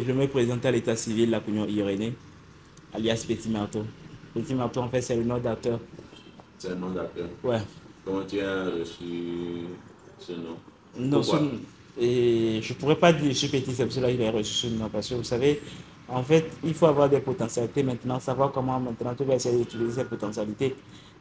je me présente à l'état civil, la Cognon Irénée, alias Petit Marteau. Petit Marteau, en fait, c'est le nom d'acteur. C'est un nom d'acteur. Ouais. Comment tu as reçu ce nom? Non, Pourquoi? et je pourrais pas dire je suis petit, c'est pour cela qu'il a reçu ce nom. Parce que vous savez, en fait, il faut avoir des potentialités maintenant, savoir comment maintenant tu vas essayer d'utiliser ces potentialités.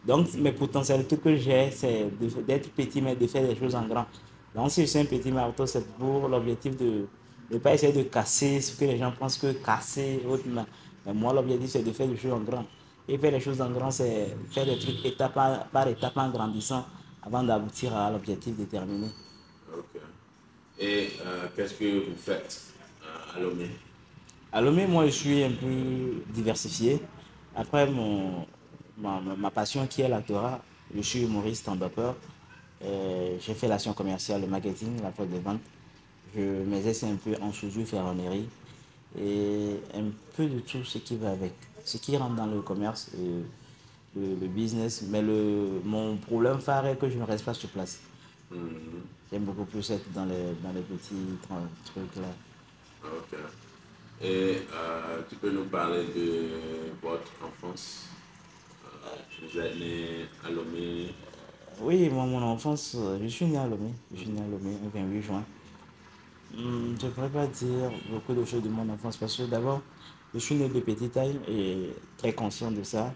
Donc, mes potentialités que j'ai, c'est d'être petit, mais de faire des choses en grand. Donc, si je suis un petit marteau, c'est pour l'objectif de ne pas essayer de casser ce que les gens pensent que casser, autrement. Mais moi, l'objectif, c'est de faire des choses en grand. Et faire les choses en grand, c'est faire des trucs étape par étape en grandissant avant d'aboutir à l'objectif déterminé. Ok. Et qu'est-ce que vous faites à Lomé? À Lomé, moi, je suis un peu diversifié. Après ma passion qui est la Torah, je suis humoriste en vapeur. J'ai fait l'action commerciale, le marketing, la faute de vente. Je m'exerce un peu en soudure, ferronnerie et un peu de tout ce qui va avec. Ce qui rentre dans le commerce, le business. Mais mon problème phare est que je ne reste pas sur place. Mhm. J'aime beaucoup plus être dans les petits trucs là. Ok. Et tu peux nous parler de votre enfance? Vous êtes né à Lomé. Oui, moi, mon enfance, je suis né à Lomé. Je suis né à Lomé le 28 juin. Je ne pourrais pas dire beaucoup de choses de mon enfance parce que d'abord, je suis né de petite taille et très conscient de ça.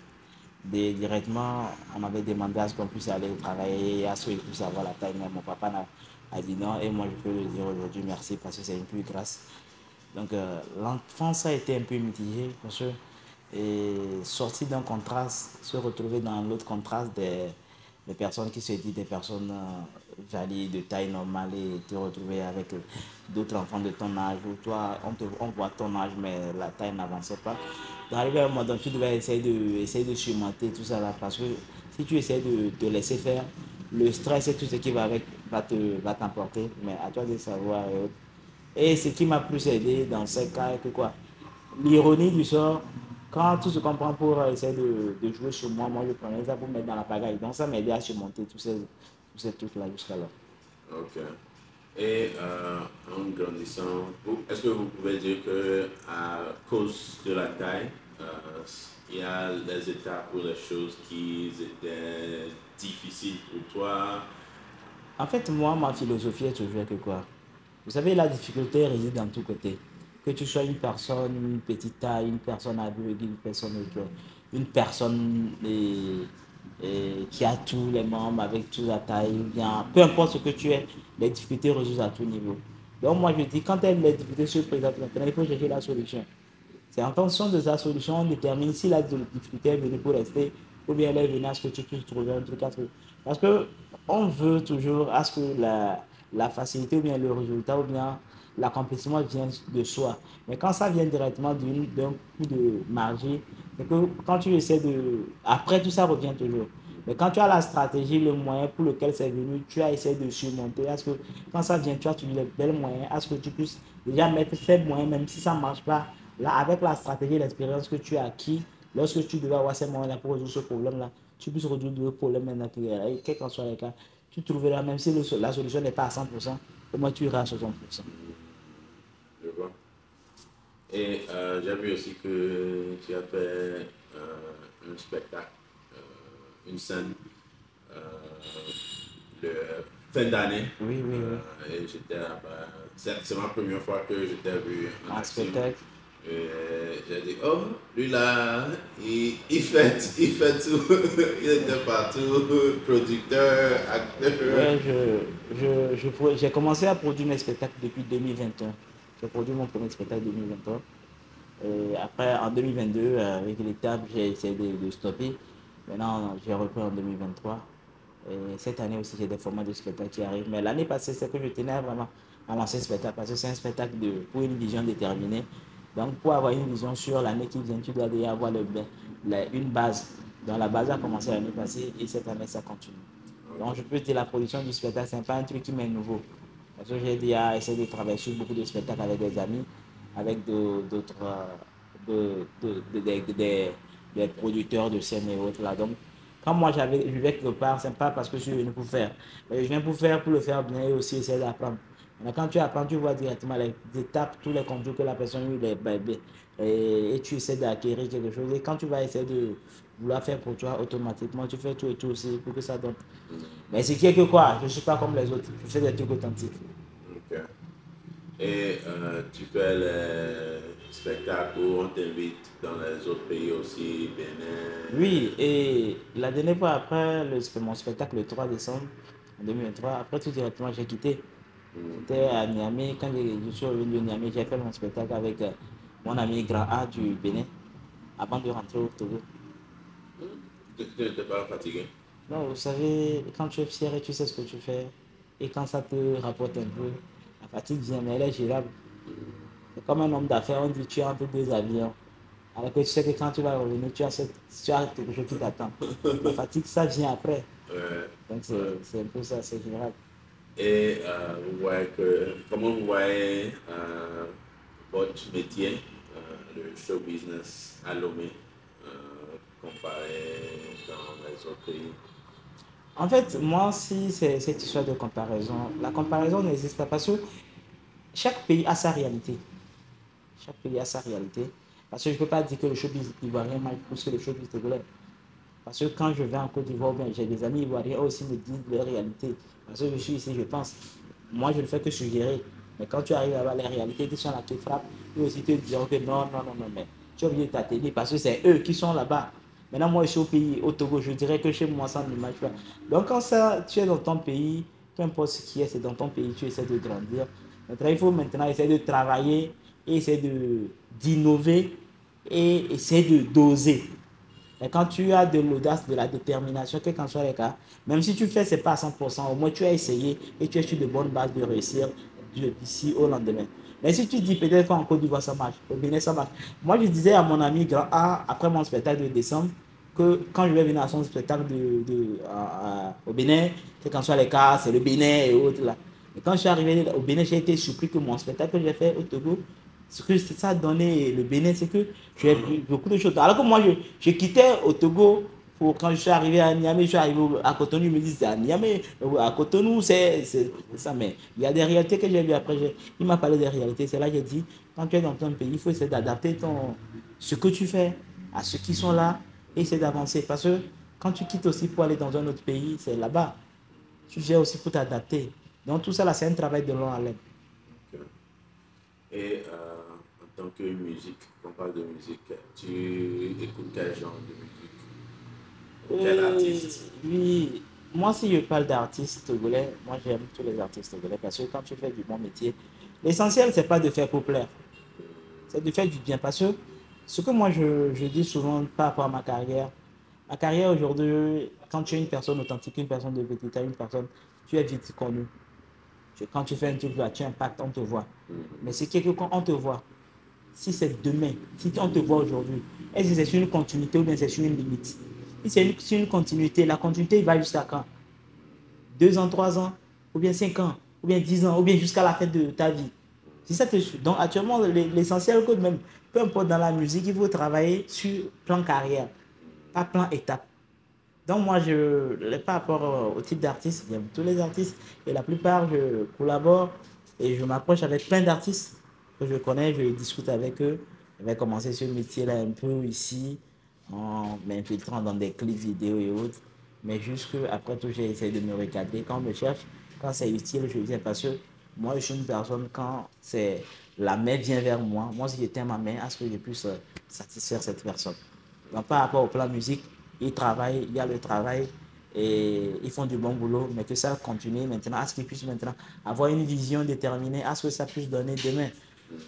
Directement, on m'avait demandé à ce qu'on puisse aller travailler, à ce qu'on puisse avoir la taille, mais mon papa a dit non et moi je peux le dire aujourd'hui merci parce que c'est une plus grâce. Donc l'enfance a été un peu mitigée parce que sorti d'un contraste, se retrouver dans l'autre contraste des personnes qui se disent des personnes valides, de taille normale et te retrouver avec d'autres enfants de ton âge où toi on voit ton âge mais la taille n'avançait pas. D'arriver à un moment donné, tu devais essayer de surmonter tout ça là parce que si tu essaies de te laisser faire, le stress et tout ce qui va avec va t'emporter, mais à toi de savoir. Et ce qui m'a plus aidé dans ce cas est que quoi, l'ironie du sort, quand tout se comprend pour essayer de jouer sur moi, moi je prenais ça pour mettre dans la pagaille. Donc ça m'a aidé à surmonter tous ces trucs-là jusqu'à là. Ok. Et en grandissant, est-ce que vous pouvez dire que à cause de la taille, euh, il y a des étapes ou des choses qui étaient difficiles pour toi? En fait, moi, ma philosophie est toujours que quoi. Vous savez, la difficulté réside dans tous côtés. Que tu sois une personne, une petite taille, une personne aveugle, une personne qui a tous les membres avec toute la taille, bien, peu importe ce que tu es, les difficultés résident à tout niveau. Donc moi je dis, quand les difficultés se présentent maintenant, il faut chercher la solution. C'est en fonction de sa solution, on détermine si la difficulté est venue pour rester ou bien elle est venue à ce que tu puisses trouver un truc à trouver. Parce que on veut toujours à ce que la facilité ou bien le résultat ou bien l'accomplissement vienne de soi. Mais quand ça vient directement d'un coup de magie, c'est que quand tu essaies de... Après, tout ça revient toujours. Mais quand tu as la stratégie, le moyen pour lequel c'est venu, tu as essayé de surmonter. À ce que quand ça vient, tu as trouvé les bels moyens. À ce que tu puisses déjà mettre ces moyens, même si ça ne marche pas. Là, avec la stratégie et l'expérience que tu as acquis, lorsque tu devais avoir ces moyens-là pour résoudre ce problème-là, tu puisses résoudre le problème maintenant, quel qu'en soit le cas. Tu trouveras, même si la solution n'est pas à 100%, au moins tu iras à 60%. Je vois. Et j'ai vu aussi que tu as fait un spectacle, une scène, euh, le fin d'année. Oui, oui, oui. Et j'étais c'est ma première fois que je t'ai vu en En action. spectacle. Et j'ai dit, oh, lui là, il fait tout. Il était partout, producteur, acteur. Ouais, j'ai commencé à produire mes spectacles depuis 2021. J'ai produit mon premier spectacle en 2021. Et après, en 2022, avec l'étape, j'ai essayé de stopper. Maintenant, j'ai repris en 2023. Et cette année aussi, j'ai des formats de spectacle qui arrivent. Mais l'année passée, c'est que je tenais vraiment à lancer ce spectacle parce que c'est un spectacle pour une vision déterminée. Donc, pour avoir une vision sur l'année qui vient, tu dois déjà avoir une base. Donc, la base a commencé l'année passée et cette année, ça continue. Donc, je peux dire la production du spectacle, ce n'est pas un truc qui m'est nouveau. Parce que j'ai déjà essayé de travailler sur beaucoup de spectacles avec des amis, avec d'autres, des producteurs de scène et autres là. Donc, quand moi je vais quelque part, c'est pas parce que je suis venu pour faire. Mais je viens pour faire, pour le faire bien et aussi essayer d'apprendre. Mais quand tu apprends, tu vois directement les étapes, tous les contours que la personne a eu, et tu essaies d'acquérir quelque chose. Et quand tu vas essayer de vouloir faire pour toi, automatiquement, tu fais tout et tout aussi pour que ça donne. Mais c'est qui que quoi? Je ne suis pas comme les autres. Je fais des trucs authentiques. Ok. Et tu fais les spectacles où on t'invite dans les autres pays aussi, Bénin. Oui, et la dernière fois, après mon spectacle le 3 décembre en 2023, après tout directement, j'ai quitté. Hmm. J'étais à Niamey. Quand je suis revenu de Niamey, j'ai fait mon spectacle avec mon ami Grand A du Bénin avant de rentrer au Togo. Tu n'étais pas fatigué? Non, vous savez, quand tu es fier et tu sais ce que tu fais, et quand ça te rapporte un peu, la fatigue vient, mais elle est gérable. C'est comme un homme d'affaires, on dit tu es entre deux avions. Alors que tu sais que quand tu vas revenir, tu as quelque chose qui t'attend. La fatigue, ça vient après. Ouais, Donc ouais. c'est un peu ça, c'est général. Et vous voyez comment vous voyez votre métier, le show business à Lomé, comparé dans les autres pays? En fait, moi, si c'est cette histoire de comparaison, la comparaison n'existe pas parce que chaque pays a sa réalité. Chaque pays a sa réalité. Parce que je ne peux pas dire que le showbiz ivoirien marche plus que le showbiz togolais. Parce que quand je vais en Côte d'Ivoire, bien, j'ai des amis ivoiriens, eux aussi me disent leur réalité. Parce que je suis ici, je pense. Moi, je ne fais que suggérer. Mais quand tu arrives à voir les réalités qui sont là, qui frappent, eux aussi te diront que non, non, non, non, mais tu as oublié de t'atteindre parce que c'est eux qui sont là-bas. Maintenant, moi, je suis au pays, au Togo, je dirais que chez moi, ça ne marche pas. Donc, quand ça, tu es dans ton pays, peu importe ce qui est, c'est dans ton pays, tu essaies de grandir. Maintenant, il faut maintenant essayer de travailler et essayer d'innover et essayer de doser. Et quand tu as de l'audace, de la détermination, quel qu'en soit les cas, même si tu fais ce pas à 100%, au moins tu as essayé et tu es sur de bonnes bases de réussir d'ici au lendemain. Mais si tu dis peut-être qu'en Côte d'Ivoire ça marche, au Bénin ça marche. Moi je disais à mon ami Grand A, après mon spectacle de décembre, que quand je vais venir à son spectacle au Bénin, quel qu'en soit les cas, c'est le Bénin et autres là. Et quand je suis arrivé au Bénin, j'ai été surpris que mon spectacle que j'ai fait au Togo, ce que ça a donné le Bénin, c'est que j'ai vu beaucoup de choses. Alors que moi, je quittais au Togo pour, quand je suis arrivé à Niamey, je suis arrivé à Cotonou, ils me disent c'est à Niamey, à Cotonou, c'est ça. Mais il y a des réalités que j'ai vues après. Il m'a parlé des réalités. C'est là que j'ai dit, quand tu es dans ton pays, il faut essayer d'adapter ce que tu fais à ceux qui sont là et essayer d'avancer. Parce que quand tu quittes aussi pour aller dans un autre pays, c'est là-bas. Tu viens aussi pour t'adapter. Donc tout ça, là, c'est un travail de long haleine. Ok. Et en tant que musique, quand on parle de musique, tu écoutes quel genre de musique? Ou quel artiste? Oui, moi si je parle d'artistes togolais, moi j'aime tous les artistes togolais parce que quand tu fais du bon métier, l'essentiel c'est pas de faire pour plaire, c'est de faire du bien. Parce que ce que moi je dis souvent par rapport à ma carrière aujourd'hui, quand tu es une personne authentique, une personne de vérité, une personne, tu es vite connu. Quand tu fais un truc là, tu impactes, on te voit. Mais c'est quelque quand on te voit, si c'est demain, si on te voit aujourd'hui, est-ce que c'est sur une continuité ou bien c'est sur une limite? Si c'est sur une continuité, la continuité il va jusqu'à quand? 2 ans, 3 ans, ou bien 5 ans, ou bien 10 ans, ou bien jusqu'à la fin de ta vie. Si ça te suit. Donc actuellement, l'essentiel que même, peu importe dans la musique, il faut travailler sur plan carrière, pas plan étape. Donc moi, par rapport au type d'artiste, j'aime tous les artistes et la plupart, je collabore et je m'approche avec plein d'artistes que je connais, je discute avec eux. Je vais commencer ce métier-là un peu ici en m'infiltrant dans des clips vidéo et autres. Mais juste après tout, j'ai essayé de me recadrer. Quand on me cherche, quand c'est utile, je viens parce que moi, je suis une personne, quand c'est la main vient vers moi, moi, si je tiens ma main, à ce que je puisse satisfaire cette personne. Donc, par rapport au plan musique, ils travaillent, il y a le travail et ils font du bon boulot, mais que ça continue maintenant, à ce qu'ils puissent maintenant avoir une vision déterminée, à ce que ça puisse donner demain.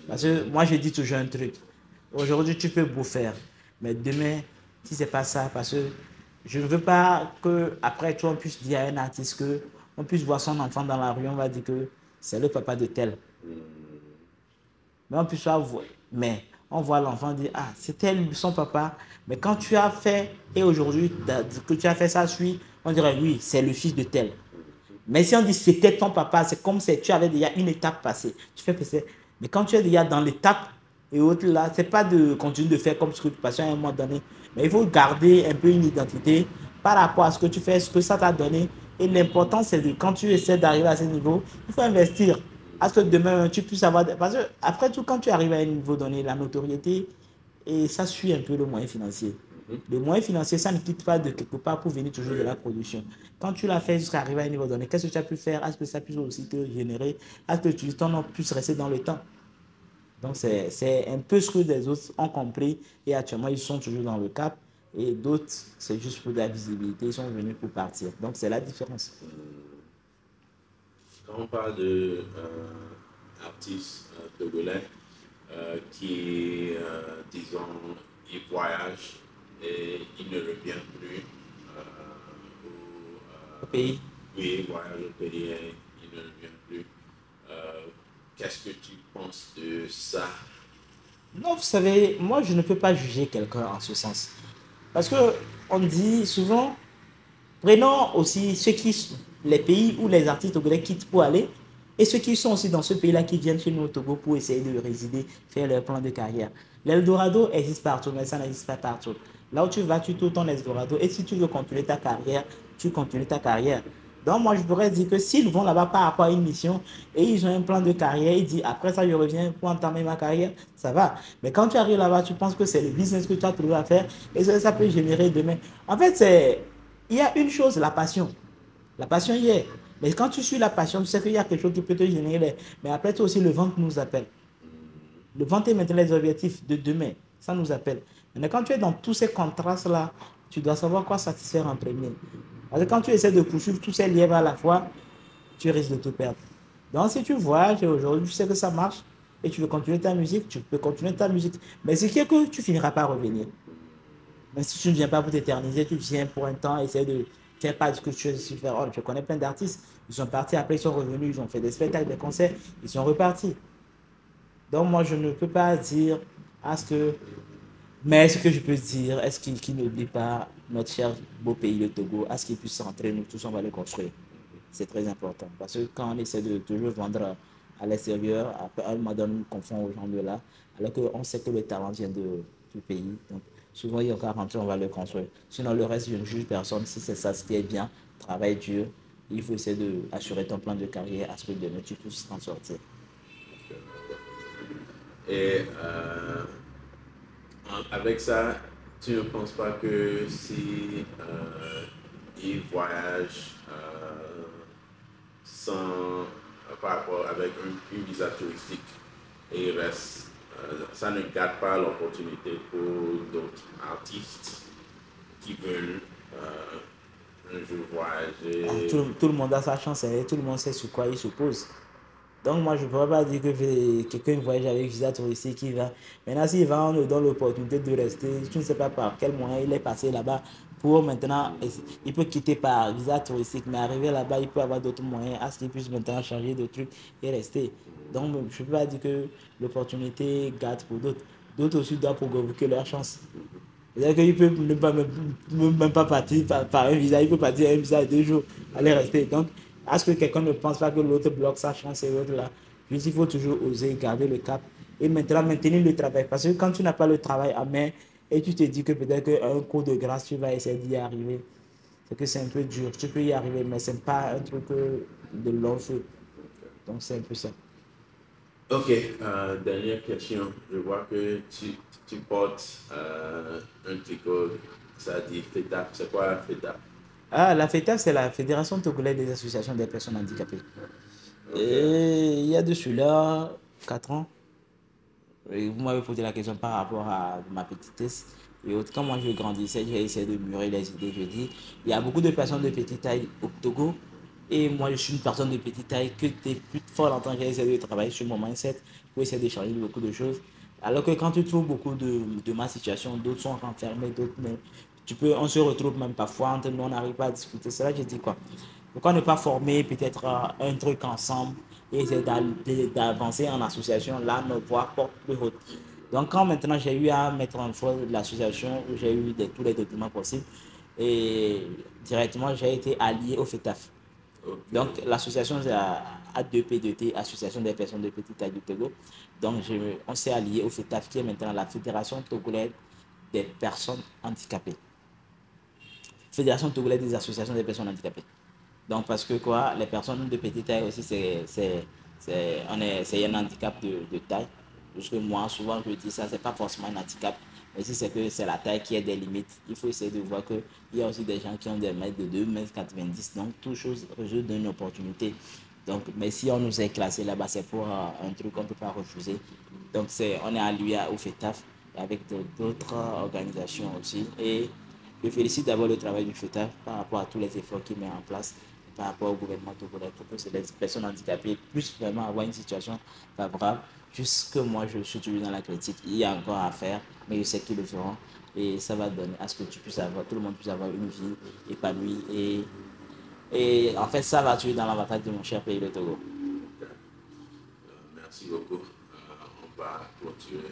Parce que moi, je dis toujours un truc. Aujourd'hui, tu peux beau faire, mais demain, si c'est pas ça, parce que je ne veux pas que après toi, on puisse dire à un artiste que on puisse voir son enfant dans la rue, on va dire que c'est le papa de tel. Mais on puisse voir, mais on voit l'enfant dire, ah, c'était son papa. Mais quand tu as fait, et aujourd'hui, que tu as fait ça, suit, on dirait, oui, c'est le fils de tel. Mais si on dit c'était ton papa, c'est comme si tu avais déjà une étape passée. Tu fais passer. Mais quand tu es déjà dans l'étape et autres là, c'est pas de continuer de faire comme ce que tu passes à un moment donné. Mais il faut garder un peu une identité par rapport à ce que tu fais, ce que ça t'a donné. Et l'important, c'est de quand tu essaies d'arriver à ce niveau, il faut investir. À ce que demain, tu puisses avoir... Parce que, après tout, quand tu arrives à un niveau donné, la notoriété, et ça suit un peu le moyen financier. Le moyen financier, ça ne quitte pas de quelque part pour venir toujours de la production. Quand tu l'as fait jusqu'à arriver à un niveau donné, qu'est-ce que tu as pu faire? Est-ce que ça puisse aussi te générer? Est-ce que ton nom puisse rester dans le temps? Donc, c'est un peu ce que les autres ont compris et actuellement, ils sont toujours dans le cap. Et d'autres, c'est juste pour de la visibilité, ils sont venus pour partir. Donc, c'est la différence. Quand on parle de artistes togolais qui, disons, ils voyagent et ils ne reviennent plus, Au pays. oui, ils voyagent au pays et ils ne reviennent plus. Euh, Qu'est-ce que tu penses de ça? Non, vous savez, moi, je ne peux pas juger quelqu'un en ce sens. Parce que on dit souvent, prenons aussi les pays où les artistes togolais quittent pour aller et ceux qui sont aussi dans ce pays-là qui viennent chez nous au Togo pour essayer de résider, faire leur plan de carrière. L'Eldorado existe partout, mais ça n'existe pas partout. Là où tu vas, tu tournes ton Eldorado et si tu veux continuer ta carrière, tu continues ta carrière. Donc moi, je pourrais dire que s'ils vont là-bas par rapport à une mission et ils ont un plan de carrière, ils disent après ça, je reviens pour entamer ma carrière, ça va. Mais quand tu arrives là-bas, tu penses que c'est le business que tu as trouvé à faire et ça peut générer demain. En fait, il y a une chose, la passion. La passion y est. Mais quand tu suis la passion, tu sais qu'il y a quelque chose qui peut te générer. Mais après, toi aussi, le ventre nous appelle. Le ventre est maintenant les objectifs de demain. Ça nous appelle. Mais quand tu es dans tous ces contrastes-là, tu dois savoir quoi satisfaire en premier. Parce que quand tu essaies de poursuivre tous ces lièvres à la fois, tu risques de te perdre. Donc, si tu voyages et aujourd'hui, tu sais que ça marche et tu veux continuer ta musique, tu peux continuer ta musique. Mais ce qui est que tu finiras par revenir. Mais si tu ne viens pas pour t'éterniser, tu viens pour un temps, essayer de faire pas ce que tu veux faire. Oh, je connais plein d'artistes, ils sont partis, après ils sont revenus, ils ont fait des spectacles, des concerts, ils sont repartis. Donc moi, je ne peux pas dire à ce que... Mais ce que je peux dire, est-ce qu'il n'oublie pas notre cher beau pays, le Togo, à ce qu'il puisse rentrer, nous tous, on va le construire. C'est très important. Parce que quand on essaie de toujours vendre à l'extérieur, après, un moment donné, on confond aux gens de là, alors qu'on sait que le talent vient du pays. Donc, souvent, il y a qu'à rentrer, on va le construire. Sinon, le reste, je ne juge personne. Si c'est ça ce qui est bien, travaille dur. Il faut essayer d'assurer ton plan de carrière à ce que demain, tu puisses t'en sortir. Et avec ça, tu ne penses pas que si ils voyagent sans, par rapport avec une visa touristique et ils restent, ça ne gâte pas l'opportunité pour d'autres artistes qui veulent un jour voyager? Tout le monde a sa chance et tout le monde sait sur quoi il se pose. Donc moi, je ne pourrais pas dire que quelqu'un voyage avec visa touristique qui va. Maintenant, s'il va, on nous donne l'opportunité de rester. Tu ne sais pas par quel moyen il est passé là-bas pour maintenant. Il peut quitter par visa touristique, mais arriver là-bas, il peut avoir d'autres moyens à ce qu'il puisse maintenant changer de truc et rester. Donc, je ne peux pas dire que l'opportunité gâte pour d'autres. D'autres aussi doivent provoquer leur chance. C'est-à-dire qu'il peut ne pas, même pas partir par un visa, il peut partir un visa de 2 jours, aller rester. Donc, est-ce que quelqu'un ne pense pas que l'autre bloque sa chance et l'autre là? Juste, il faut toujours oser garder le cap et maintenant maintenir le travail. Parce que quand tu n'as pas le travail à main et tu te dis que peut-être qu'un coup de grâce, tu vas essayer d'y arriver, c'est que c'est un peu dur. Tu peux y arriver, mais ce n'est pas un truc de long feu. Donc, c'est un peu ça. Ok, dernière question. Je vois que tu portes un tricot, ça dit FETAP. C'est quoi la FETAP? Ah, la FETA, c'est la Fédération togolaise des associations des personnes handicapées. Ok, Et il y a de cela 4 ans. Et vous m'avez posé la question par rapport à ma petitesse. Et autre, quand moi je grandissais, j'ai essayé de mûrir les idées. Je dis, il y a beaucoup de personnes de petite taille au Togo. Et moi, je suis une personne de petite taille que tu es plus fort en tant que j'ai essayé de travailler sur mon mindset pour essayer de changer beaucoup de choses. Alors que quand tu trouves beaucoup de ma situation, d'autres sont renfermés, d'autres, mais on se retrouve même parfois entre nous, on n'arrive pas à discuter. C'est là que je dis quoi. Pourquoi ne pas former peut-être un truc ensemble et essayer d'avancer en association, là, nos voix portent plus haute. Donc, quand maintenant j'ai eu à mettre en place l'association où j'ai eu tous les documents possibles, et directement j'ai été allié au FETAF. ok, Donc, l'association c'est A2P2T, Association des personnes de petite taille du Togo. Donc, on s'est allié au FETAF, qui est maintenant la Fédération togolaise des personnes handicapées. Fédération togolaise des associations des personnes handicapées. Donc, parce que quoi, les personnes de petite taille aussi, C'est un handicap de taille. Parce que moi, souvent, je dis ça, c'est pas forcément un handicap. Mais si c'est que c'est la taille qui est des limites, il faut essayer de voir qu'il y a aussi des gens qui ont des mètres de 2,90 m. Donc, toute chose résulte d'une opportunité. Donc, mais si on nous est classé là-bas, c'est pour un truc qu'on ne peut pas refuser. Donc, on est allié au FETAF avec d'autres organisations aussi. Et je félicite d'abord le travail du FETAF par rapport à tous les efforts qu'il met en place, par rapport au gouvernement togolais pour que ces personnes handicapées puissent vraiment avoir une situation favorable. Jusque moi, je suis toujours dans la critique. Il y a encore à faire, mais je sais qu'ils le feront. Et ça va donner à ce que tu puisses avoir, tout le monde puisse avoir une vie épanouie. Et en fait, ça va tuer dans l'avantage de mon cher pays, le Togo. Merci beaucoup. On va continuer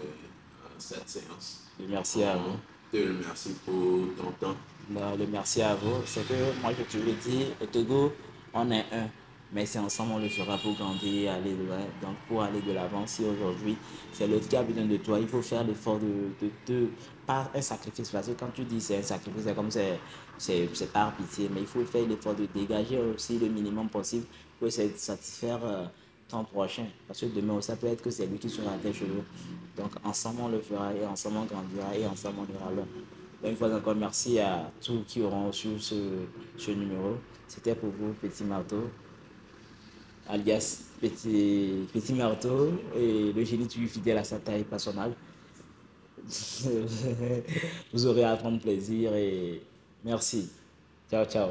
cette séance. Merci à vous. Je te remercie pour ton temps. Le merci à vous. C'est que moi, je te le dis, au Togo, on est un. Mais c'est ensemble on le fera pour grandir et aller loin. Donc, pour aller de l'avant, si aujourd'hui, c'est l'autre qui a besoin de toi, il faut faire l'effort pas un sacrifice. Parce que quand tu dis c'est un sacrifice, c'est comme c'est par pitié. Mais il faut faire l'effort de dégager aussi le minimum possible pour essayer de satisfaire ton prochain. Parce que demain, ça peut être que c'est lui qui sera à tes cheveux. Donc, ensemble, on le fera et ensemble, on grandira et ensemble, on ira loin. Donc, une fois encore, merci à tous qui auront reçu ce numéro. C'était pour vous, Petit Marteau, alias Petit Marteau, et le génie du fidèle à sa taille personnelle. Vous aurez à prendre plaisir et merci. Ciao, ciao.